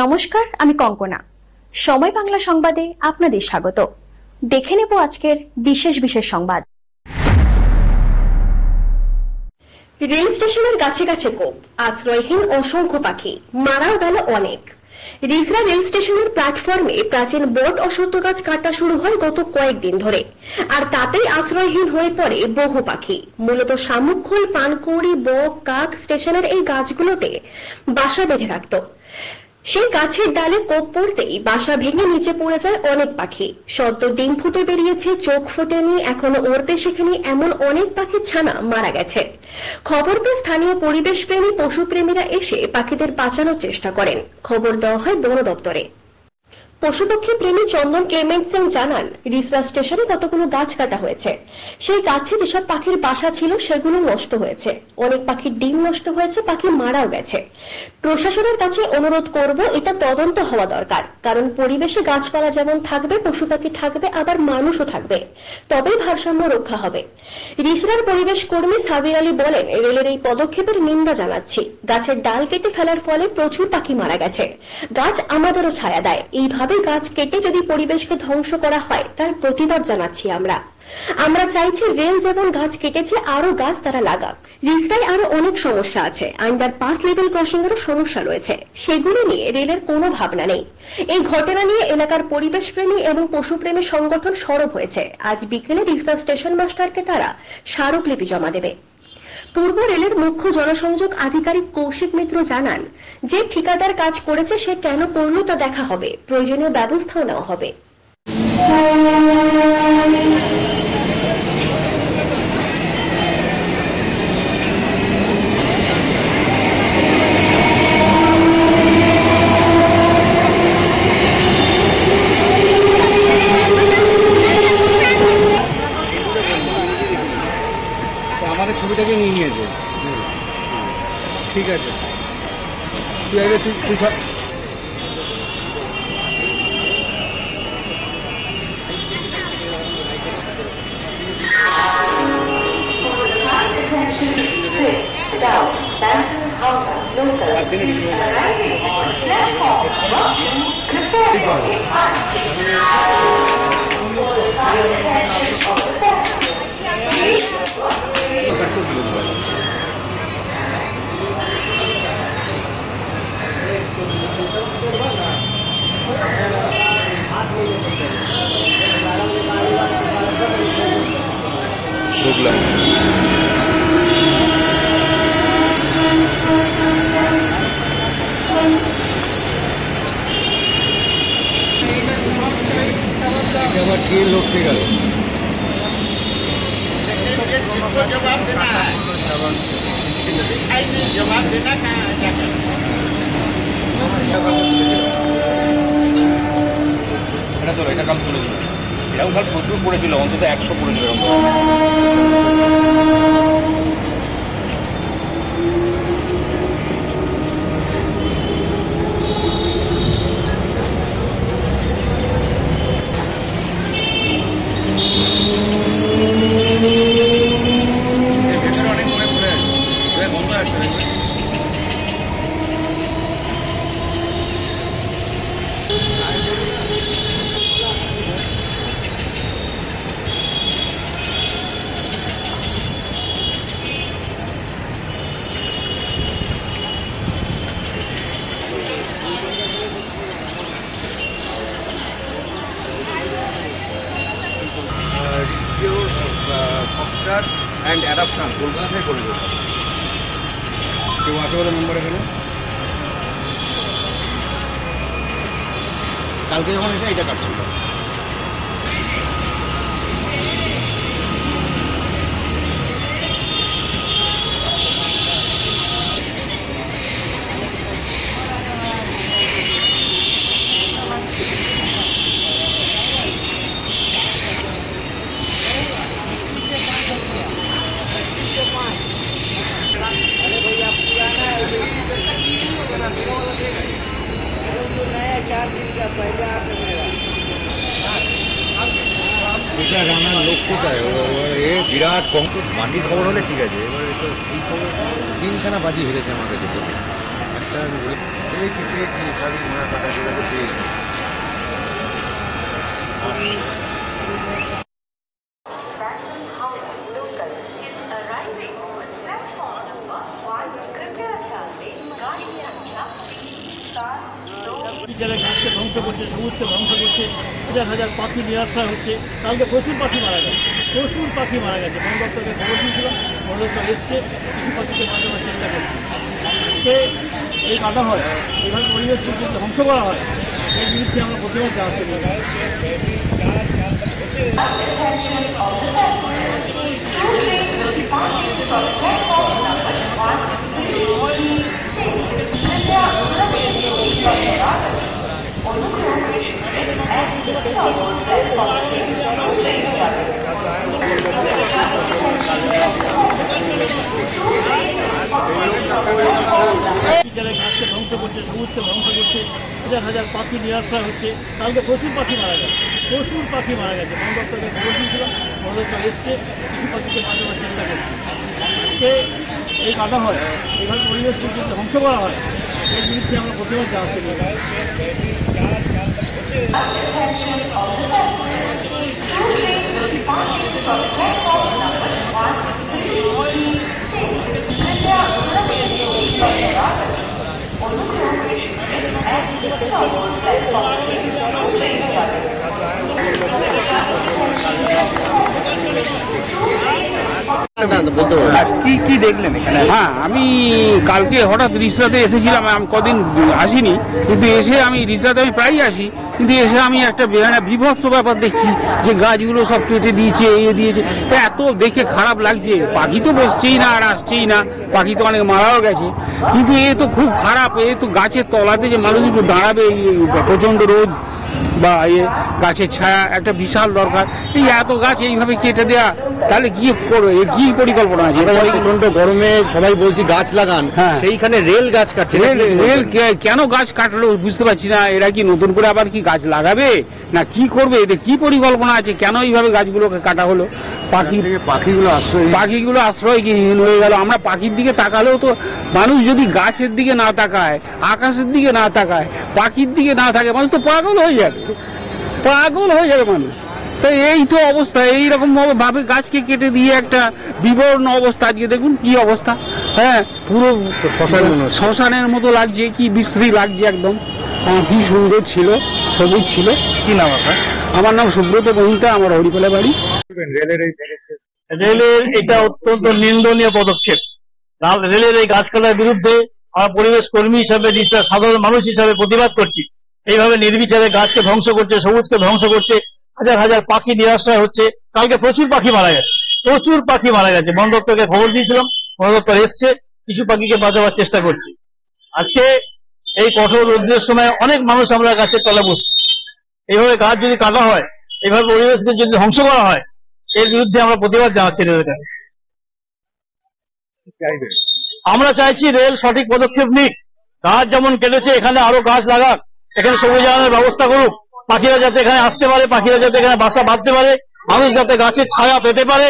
নমস্কার, আমি কঙ্কনা। সময় বাংলা সংবাদে আপনাদের স্বাগত। দেখে নেব আজকের বিশেষ বিশেষ সংবাদ। রেল স্টেশনের গাছে গাছে কোপ, আশ্রয়হীন অসংখ্য পাখি, মারাও গেল অনেক। রিসরা রেল স্টেশনের প্ল্যাটফর্মে প্রাচীন বট অশ্বত্থ গাছ কাটা শুরু হয় গত কয়েকদিন ধরে, আর তাতেই আশ্রয়হীন হয়ে পড়ে বহু পাখি। মূলত শামুকখোল, পানকৌড়ি, বক, কাক স্টেশনের এই গাছগুলোতে বাসা বেঁধে থাকত। সেই গাছের ডালে কোপ পড়তেই বাসা ভেঙে নিচে পড়ে যায় অনেক পাখি। সদ্য ডিম ফুটে বেরিয়েছে, চোখ ফোটেনি, এখনো উড়তে শেখেনি, এমন অনেক পাখির ছানা মারা গেছে। খবর পেয়ে স্থানীয় পরিবেশ প্রেমী, পশুপ্রেমীরা এসে পাখিদের বাঁচানোর চেষ্টা করেন। খবর দেওয়া হয় বন দপ্তরে। পশুপক্ষী প্রেমী চন্দন ক্লেমেন্ট সিং জানান, রিসরা স্টেশনে কতগুলো গাছ কাটা হয়েছে। সেই গাছে যেসব পাখির বাসা ছিল সেগুলো নষ্ট হয়েছে, অনেক পাখির ডিম নষ্ট হয়েছে, পাখি মারাও গেছে। প্রশাসনের কাছে অনুরোধ করব, এটা তদন্ত হওয়া দরকার, কারণ পরিবেশে গাছপালা যেমন থাকবে, পশু পাখি থাকবে, আবার মানুষও থাকবে, তবেই ভারসাম্য রক্ষা হবে। রিসরার পরিবেশ কর্মী সাবির আলী বলেন, রেলের এই পদক্ষেপের নিন্দা জানাচ্ছি। গাছের ডাল কেটে ফেলার ফলে প্রচুর পাখি মারা গেছে। গাছ আমাদেরও ছায়া দেয়, এইভাবে গাছ কেটে যদি পরিবেশকে ধ্বংস করা হয় তার প্রতিবাদ জানাচ্ছি আমরা চাইছি রেল যেমন গাছ কেটেছে আরো গাছ তারা লাগাক। রিসরায় আরো অনেক সমস্যা আছে, আন্ডারপাস, লেভেল ক্রসিং এরও সমস্যা রয়েছে, সেগুলো নিয়ে রেলের কোনো ভাবনা নেই। এই ঘটনা নিয়ে এলাকার পরিবেশ প্রেমী এবং পশুপ্রেমী সংগঠন সরব হয়েছে। আজ বিকেলে রিসরা স্টেশন মাস্টারকে তারা স্মারকলিপি জমা দেবে। পূর্ব রেলের মুখ্য জনসংযোগ আধিকারিক কৌশিক মিত্র জানান, যে ঠিকাদার কাজ করেছে সে কেন করলো তা দেখা হবে, প্রয়োজনীয় ব্যবস্থাও নেওয়া হবে। আমাদের ছবিটাকে নিয়ে নিয়েছে। ঠিক আছে, তুই আগে তুই সব ঢুকলাম। আবার কে লড়তে গেল? এটা তো এটা কাল তুলেছিল, এরকম কাল প্রচুর পড়েছিল, অন্তত 100 পড়েছিল এরকম। অ্যান্ড অ্যাডাপশন কলকাতায় করে দেবে। কেউ আছে বলে নম্বর এখানে? কালকে যখন এসে এটা কাটছিল। এটা রান্নার লোক কোথায়? এ বিরাট কঙ্ক মাটির খবর হলে ঠিক আছে, এবার এই খবর তিনখানা বাজি হেরেছে আমার কাছে। একটা পেয়েছি শাড়ি ঘোড়া কাটা যেটাকে পেয়েছি। That is how local is arriving on platform number 1. कृपया ध्यान दें गाड़ी संख्या 3, 7, 2 যারা গাছকে ধ্বংস করছে, সবুজকে ধ্বংস করছে, হাজার হাজার পাখি নিরাশ্রয় হচ্ছে। কালকে প্রচুর পাখি মারা গেছে, প্রচুর পাখি মারা গেছে। বন দপ্তরকে খবর দিয়েছিলাম, বন দপ্তর এসছে, কিছু পাখিকে বাঁচানোর চেষ্টা করছে। আজকে এই কাটা হয়, এইভাবে পরিবেশকে যদি ধ্বংস করা হয়, এর বিরুদ্ধে আমরা প্রতিবাদ জানাচ্ছি। যারা গাছকে ধ্বংস করছে, সবুজকে ধ্বংস করছে, হাজার হাজার পাখি নিরাশ্রয় হচ্ছে। কালকে প্রচুর পাখি মারা গেছে, প্রচুর পাখি মারা গেছে। বন দপ্তরকে খবর দিয়েছিলাম, বন দপ্তর এসছে, কিছু পাখিকে বাঁচানোর চেষ্টা করছে। আজকে এই কাটা হয়, এইভাবে পরিবেশকে যদি ধ্বংস করা হয়, এর বিরুদ্ধে আমরা প্রতিবাদ জানাচ্ছি। কি কি দেখলেন এখানে? হ্যাঁ, আমি কালকে হঠাৎ রিসরাতে এসেছিলাম, আমি কদিন আসিনি, কিন্তু এসে আমি রিসরাতে আমি প্রায়ই আসি, কিন্তু এসে আমি একটা বিভৎস ব্যাপার দেখছি যে গাছগুলো সব কেটে দিয়েছে, দিয়েছে। তা এত দেখে খারাপ লাগছে। পাখি তো বসছেই না আর আসছেই না, পাখি তো অনেক মারাও গেছে, কিন্তু এ তো খুব খারাপ। এ তো গাছের তলাতে যে মানুষ একটু দাঁড়াবে, এই প্রচণ্ড রোদ বা গাছের ছায়া একটা বিশাল দরকার। এই এত গাছ এইভাবে কেটে দেওয়া, তাহলে কি করবে? এর কি পরিকল্পনা আছে? প্রচন্ড গরমে সবাই বলছি গাছ লাগান, হ্যাঁ। সেইখানে রেল গাছ কাটছে। রেল কেন গাছ কাটলো বুঝতে পারছি না। এরা কি নতুন করে আবার কি গাছ লাগাবে না কি করবে? এদের কি পরিকল্পনা আছে? কেন এইভাবে গাছগুলোকে কাটা হলো? পাখিগুলো আশ্রয়হীন হয়ে গেল। আমরা পাখির দিকে তাকালেও তো, মানুষ যদি গাছের দিকে না তাকায়, আকাশের দিকে না তাকায়, পাখির দিকে না থাকে, মানুষ তো পাগল হয়ে যাবে, পাগল হয়ে যাবে মানুষ। তো এই তো অবস্থা, এইরকম ভাবে গাছকে কেটে দিয়ে একটা বিবর্ণ অবস্থা। আজকে দেখুন কি অবস্থা, হ্যাঁ, পুরো শ্মশানের মতো লাগছে, কি বিশ্রী লাগছে একদম। কি সুন্দর ছিল, সবুজ ছিল। কি নাম আপনার? আমার নাম সুব্রত মহিতা, আমার হরিপালা বাড়ি। রেলের এটা অত্যন্ত নিন্দনীয় পদক্ষেপ। রেলের এই গাছ কাটার বিরুদ্ধে আমরা পরিবেশ কর্মী হিসাবে, সাধারণ মানুষ হিসাবে প্রতিবাদ করছি। এইভাবে নির্বিচারে গাছকে ধ্বংস করছে, সবুজকে ধ্বংস করছে, হাজার হাজার পাখি নিরাশ্রয় হচ্ছে। কালকে প্রচুর পাখি মারা গেছে, প্রচুর পাখি মারা গেছে। বন দপ্তরকে খবর দিয়েছিলাম, বন দপ্তর এসছে, কিছু পাখিকে বাঁচাবার চেষ্টা করছি। আজকে এই কঠোর রোদ্রের সময় অনেক মানুষ আমরা গাছের তলা বসছি। এইভাবে গাছ যদি কাটা হয়, এইভাবে পরিবেশকে যদি ধ্বংস করা হয়, এর বিরুদ্ধে আমরা প্রতিবাদ জানাচ্ছি রেলের কাছে। আমরা চাইছি রেল সঠিক পদক্ষেপ নিক। গাছ যেমন কেটেছে, এখানে আরো গাছ লাগাক, এখানে সবুজায়নের ব্যবস্থা করুক, পাখিরা যাতে এখানে আসতে পারে, পাখিরা যাতে এখানে বাসা বাঁধতে পারে, মানুষ যাতে গাছের ছায়া পেতে পারে,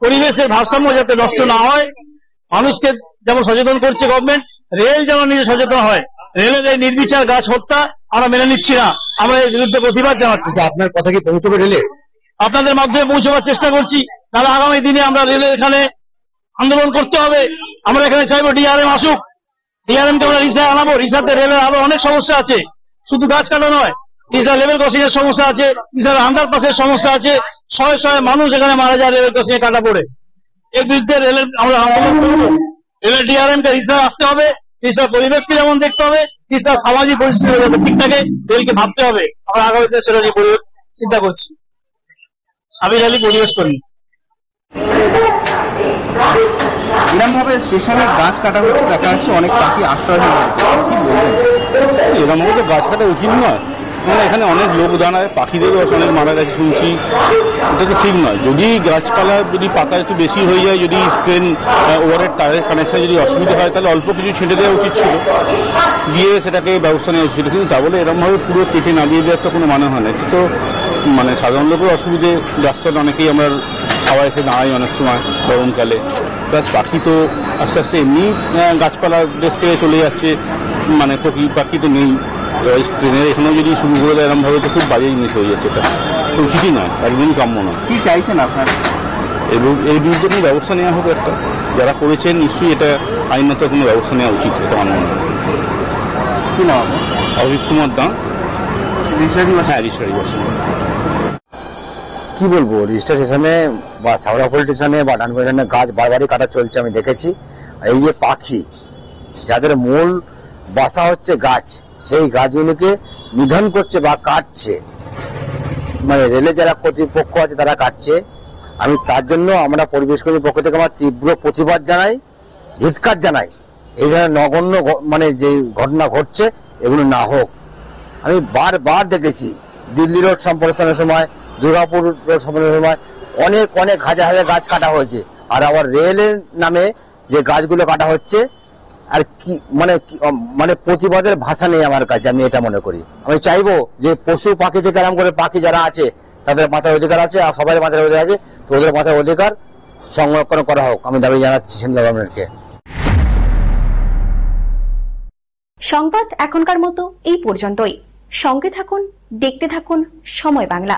পরিবেশের ভারসাম্য যাতে নষ্ট না হয়। মানুষকে যেমন সচেতন করছে গভর্নমেন্ট, রেল যেমন নিজে সচেতন হয়। রেলের এই নির্বিচার গাছ হত্যা আমরা মেনে নিচ্ছি না, আমরা এর বিরুদ্ধে প্রতিবাদ জানাচ্ছি। আপনার কথা কি পৌঁছবে রেলে? আপনাদের মাধ্যমে পৌঁছাবার চেষ্টা করছি। তাহলে আগামী দিনে আমরা রেলের এখানে আন্দোলন করতে হবে। আমরা এখানে চাইবো ডিআরএম আসুক, ডিআরএম কে আমরা রিসায় আনাবো। রিসাতে রেলের আরো অনেক সমস্যা আছে, শুধু গাছ কাটা নয়, রিসা লেভেল ক্রসিং এর সমস্যা আছে, রিসার আন্ডারপাসের সমস্যা আছে। শয়ে শয়ে মানুষ এখানে মারা যায় লেভেল ক্রসিং এ কাটা পড়ে। এর বিরুদ্ধে রেলের আমরা আন্দোলন করবো। রেলের ডিআরএম কে রিসায় আসতে হবে, রিসার পরিবেশকে যেমন দেখতে হবে, রিসার সামাজিক পরিস্থিতি যাতে ঠিক থাকে, রেলকে ভাবতে হবে। আমরা আগামীতে সেটা নিয়ে চিন্তা করছি। সাবির আলী, পরিবেশ কর্মী। এরকম ভাবে স্টেশনে গাছ কাটা হচ্ছে, দেখা যাচ্ছে অনেক পাখি আশ্রয় নিয়ে যাচ্ছে। কি বলবেন? এরকম ভাবে তো গাছ কাটা উচিত নয়। মানে এখানে অনেক লোক দাঁড়ায়, পাখিদেরও অনেক মারা গেছে শুনছি, এটা তো ঠিক নয়। যদি গাছপালা, যদি পাতা একটু বেশি হয়ে যায়, যদি ট্রেন ওভারের তারের কানেকশন যদি অসুবিধা হয়, তাহলে অল্প কিছু ছেটে দেওয়া উচিত ছিল, দিয়ে সেটাকে ব্যবস্থা নেওয়া উচিত। কিন্তু তা বলে এরকমভাবে পুরো কেটে নামিয়ে দেওয়ার তো কোনো মানে হয় না। এটা তো মানে সাধারণ লোকের অসুবিধে। রাস্তাটা অনেকেই আমরা হাওয়া এসে দাঁড়াই অনেক সময় গরমকালে, প্লাস পাখি তো আস্তে আস্তে এমনি গাছপালা দেশ থেকে চলে যাচ্ছে, মানে পাখি তো নেই। এবার ট্রেনের এখানেও যদি শুরু করে দেয় এরকমভাবে তো খুব বাজে জিনিস হয়ে যাচ্ছে, এটা তো উচিতই না, একদমই কাম্য না। কি চাইছেন আপনার? এর বিরুদ্ধে কোনো ব্যবস্থা নেওয়া হোক একটা, যারা করেছেন নিশ্চয়ই এটা আইনত কোনো ব্যবস্থা নেওয়া উচিত, এটা আমার মনে হয়। কি নাম আপনার? অভিক কুমার দাম। হ্যাঁ, রিসারি বাসিন্দা। কি বলবো, রেজিস্টার স্টেশনে বা সাউরাফুল স্টেশনে বা ডানকুনি স্টেশনে গাছ বারবারই কাটা চলছে, আমি দেখেছি। আর এই যে পাখি, যাদের মূল বাসা হচ্ছে গাছ, সেই গাছগুলোকে নিধন করছে বা কাটছে, মানে রেলে যারা কর্তৃপক্ষ আছে তারা কাটছে। আমি তার জন্য আমরা পরিবেশ কর্মীর পক্ষ থেকে আমার তীব্র প্রতিবাদ জানাই, ধিক্কার জানাই। এই ধরনের নগণ্য মানে যে ঘটনা ঘটছে এগুলো না হোক। আমি বারবার দেখেছি দিল্লি রোড সম্প্রসারণের সময়, দুর্গাপুর রোড সম্প্রসারণের সময় অনেক অনেক হাজার হাজার গাছ কাটা হয়েছে। আর আবার রেলের নামে যে গাছগুলো কাটা হচ্ছে, আর কি মানে প্রতিবাদের ভাষা নেই আমার কাছে। আমি এটা মনে করি, আমি চাইবো যে পশু পাখি থেকে আরম্ভ করে বাকি যারা আছে তাদের বাঁচার অধিকার আছে, আর সবাই বাঁচার অধিকার আছে, তো ওদের বাঁচার অধিকার সংরক্ষণ করা হোক, আমি দাবি জানাচ্ছি সেন্ট্রাল গভর্নমেন্টকে। সংবাদ এখনকার মতো এই পর্যন্তই। সঙ্গে থাকুন, দেখতে থাকুন সময় বাংলা।